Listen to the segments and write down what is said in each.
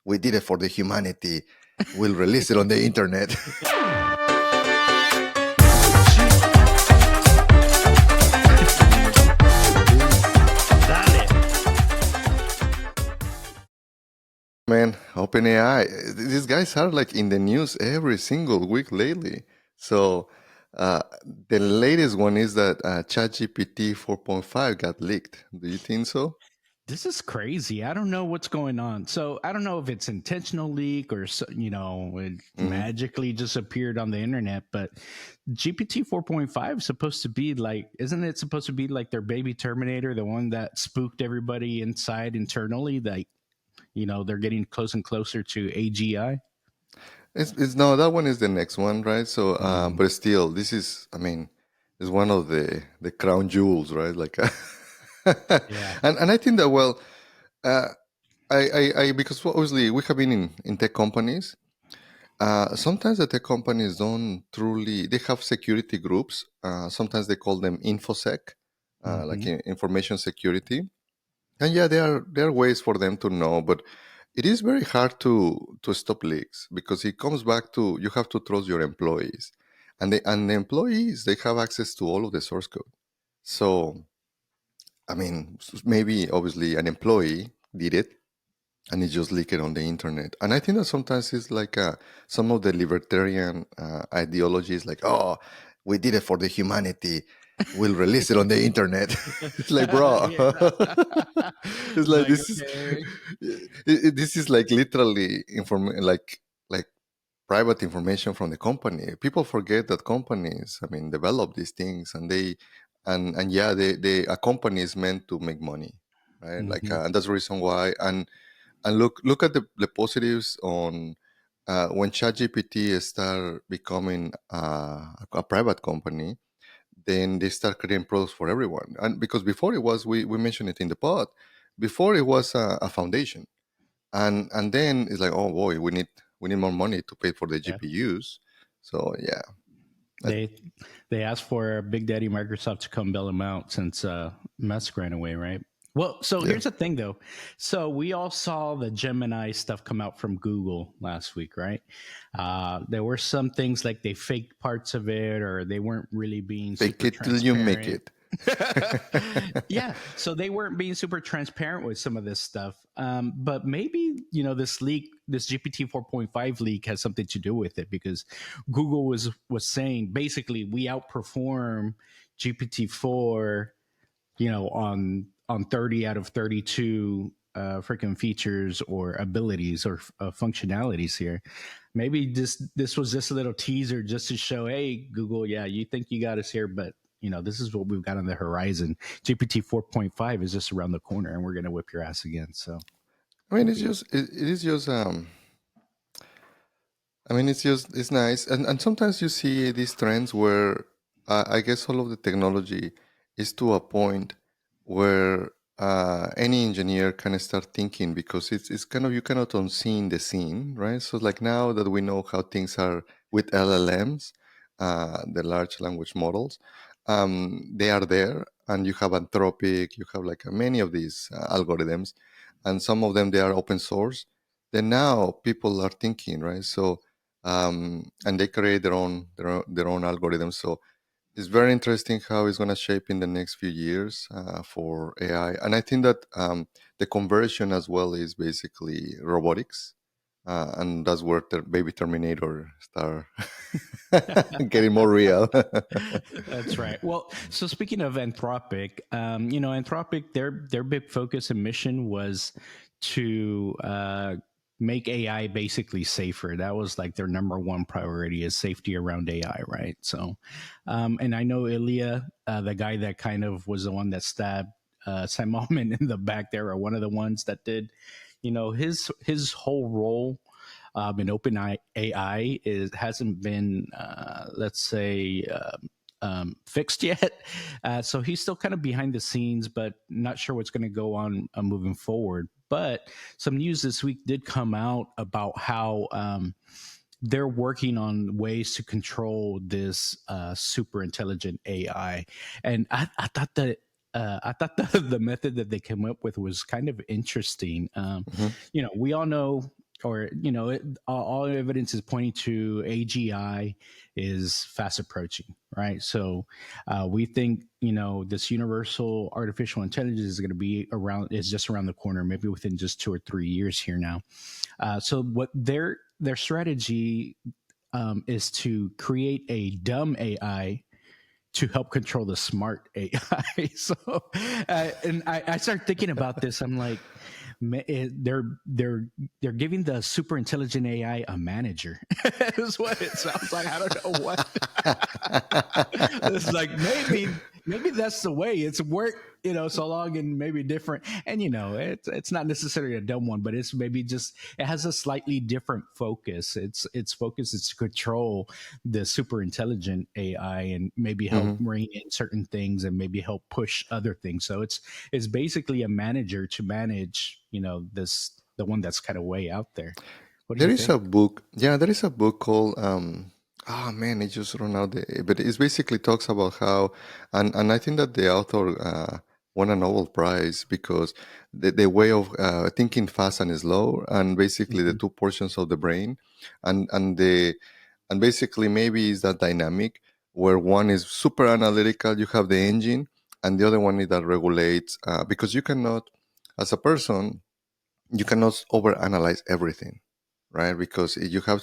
we did it for the humanity. We'll release it on the internet. Man, OpenAI, these guys are like in the news every single week lately. So the latest one is that ChatGPT 4.5 got leaked. Do you think so? This is crazy. I don't know what's going on. So I don't know if it's intentional leak or it Mhm. magically just appeared on the internet. But GPT 4.5 is supposed to be like, isn't it supposed to be like their baby Terminator, the one that spooked everybody inside internally? Like, they're getting close and closer to AGI. It's no, that one is the next one, right? So, Mm, but still, this is, I mean, is one of the crown jewels, right? Like, yeah. and I think that uh, I because obviously we have been in tech companies. Sometimes the tech companies don't truly. They have security groups. Sometimes they call them infosec, like Hmm. information security. And yeah, there are ways for them to know, but it is very hard to stop leaks because it comes back to you have to trust your employees, and the employees they have access to all of the source code. So I mean, maybe obviously an employee did it and it just leaked it on the internet. And I think that sometimes it's like some of the libertarian ideologies, like, oh, we did it for the humanity. We'll release it on the internet. It's like, bro, Yeah. it's It's like like, this is okay. this is like literally like private information from the company. People forget that companies, I mean, develop these things, and and yeah, they a company is meant to make money, right? Like, Hmm. and that's the reason why. And look at the positives on when ChatGPT start becoming a private company, then they start creating products for everyone. And because before it was, we mentioned it in the pod, before it was a foundation, and then it's like, oh boy, we need more money to pay for the Yeah. GPUs. So yeah, that, They they asked for Big Daddy Microsoft to come bail them out since Musk ran away, right? Well, so yeah, here's the thing though. So we all saw the Gemini stuff come out from Google last week, right? There were some things like they faked parts of it or they weren't really being fake super it till you make transparent. it. Yeah, so they weren't being super transparent with some of this stuff. But maybe this GPT 4.5 leak has something to do with it because Google was saying basically we outperform GPT 4, on 30 out of 32 freaking features or abilities or functionalities here. Maybe this was just a little teaser just to show, hey, Google, yeah, you think you got us here, but this is what we've got on the horizon. GPT 4.5 is just around the corner, and we're gonna whip your ass again. So I mean, could it's be. just it is just I mean, it's nice, and sometimes you see these trends where I guess all of the technology is to a point where any engineer can start thinking because it's kind of you cannot unseen the scene, right? So like now that we know how things are with LLMs, the large language models, they are there, and you have Anthropic, you have like many of these algorithms, and some of them they are open source. Then now people are thinking, right? So and they create their own algorithms. So it's very interesting how it's going to shape in the next few years for AI. And I think that the conversion as well is basically robotics, and that's where baby Terminator start getting more real. That's right. Well, so speaking of Anthropic, Anthropic, their big focus and mission was to make AI basically safer. That was like their number one priority is safety around AI, right? So, and I know Ilya, the guy that kind of was the one that stabbed Sam Altman in the back there, or one of the ones that did, his whole role in open AI hasn't been, let's say, fixed yet. So he's still kind of behind the scenes, but not sure what's going to go on moving forward. But some news this week did come out about how they're working on ways to control this super intelligent AI. And I thought that. I thought the method that they came up with was kind of interesting. Mhm. We all know. or all evidence is pointing to AGI is fast approaching, right? So we think this universal artificial intelligence is going to be around, is just around the corner, maybe within just 2 or 3 years here now. So what their strategy is to create a dumb AI to help control the smart AI. So, and I started thinking about this. I'm like, they're giving the super intelligent AI a manager. Is what it sounds like. I don't know what. It's like maybe that's the way it's worked, so long, and maybe different. And it's not necessarily a dumb one, but it's maybe just it has a slightly different focus. Its focus is to control the super intelligent AI and maybe help Hmm. rein in certain things and maybe help push other things. So it's basically a manager to manage, this the one that's kind of way out there. What do There you is a think? book. Yeah, there is a book called oh man, it just run out. But it basically talks about how, and I think that the author won a Nobel Prize because the way of thinking fast and slow, and basically the Mhm. two portions of the brain, and basically maybe is that dynamic where one is super analytical, you have the engine, and the other one is that regulates because you cannot, as a person, you cannot overanalyze everything, right? Because you have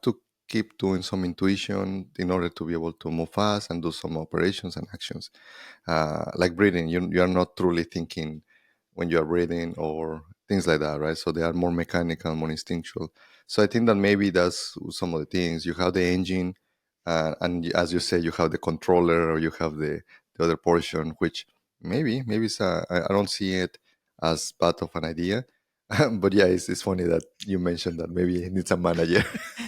to keep doing some intuition in order to be able to move fast and do some operations and actions. Like breathing, you are not truly thinking when you are breathing or things like that, right? So they are more mechanical, more instinctual. So I think that maybe that's some of the things. You have the engine, and as you say, you have the controller, or you have the other portion, which maybe it's I don't see it as bad of an idea. But yeah, it's funny that you mentioned that maybe it needs a manager.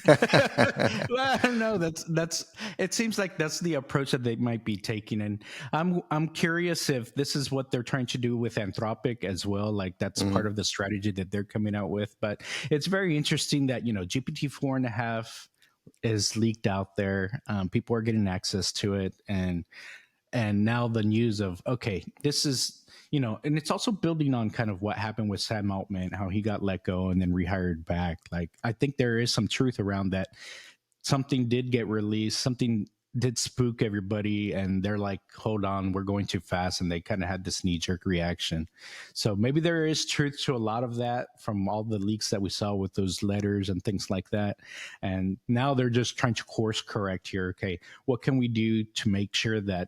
Well, I don't know. That's. It seems like that's the approach that they might be taking, and I'm curious if this is what they're trying to do with Anthropic as well. Like that's part Mhm. of the strategy that they're coming out with. But it's very interesting that GPT 4.5 is leaked out there. People are getting access to it, and now the news of, okay, this is, and it's also building on kind of what happened with Sam Altman, how he got let go and then rehired back. Like I think there is some truth around that. Something did get released, something did spook everybody, and they're like, hold on, we're going too fast, and they kind of had this knee-jerk reaction. So maybe there is truth to a lot of that from all the leaks that we saw with those letters and things like that. And now they're just trying to course correct here. Okay, what can we do to make sure that,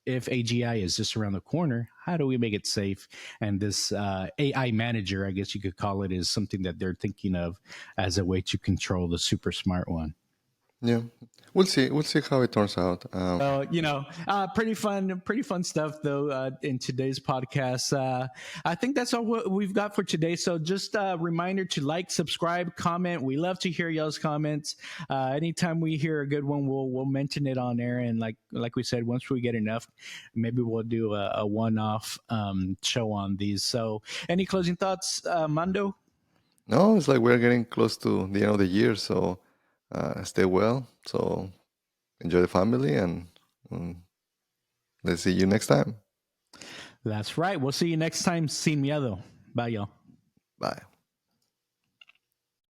if AGI is just around the corner, how do we make it safe? And this AI manager, I guess you could call it, is something that they're thinking of as a way to control the super smart one. Yeah, we'll see. We'll see how it turns out. So, pretty fun stuff though in today's podcast. I think that's all we've got for today. So, just a reminder to like, subscribe, comment. We love to hear y'all's comments. Anytime we hear a good one, we'll mention it on air. And like we said, once we get enough, maybe we'll do a one off show on these. So, any closing thoughts, Mando? No, it's like we're getting close to the end of the year, so stay well. So enjoy the family, and um, let's see you next time. That's right. We'll see you next time. Sin miedo. Bye, y'all. Bye.